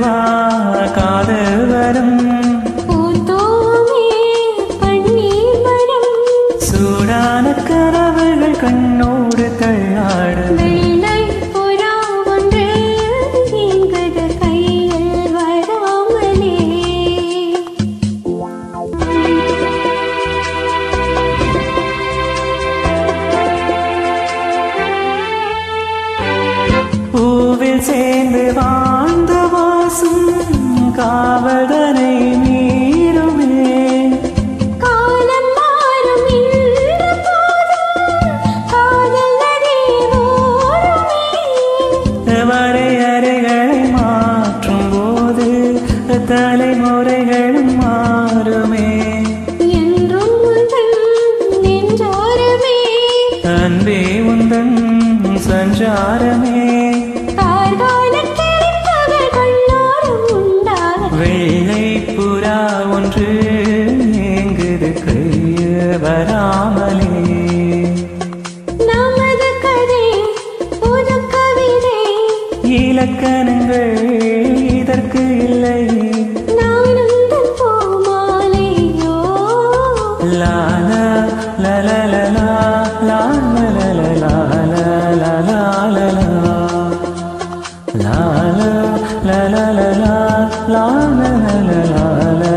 வா காதல் வரும் சூடான கனவுகள் கண்ணோடு தள்ளாடும் பூவில் சேர்ந்து வாழ்ந்த வாசம் காவதனை மீறுமே காலம் மாறும் இந்த போதும் காதல் நதி ஓடுமே வரையறைகளை மாற்றும் போது தலைமுறைகளும் மாறுமே என்றும் உந்தன் நெஞ்சாரமே அன்பே உந்தன் சஞ்சாரமே வெள்ளை புறா ஒன்று எங்குது கைய வராமலே நமது கதை புது கவிதை இலக்கணங்கள் இதற்கு இல்லை நானும் போமாலையோ லாலா லலலலா லாலலலா லாலலலா லாலா லலலலா லாலலலா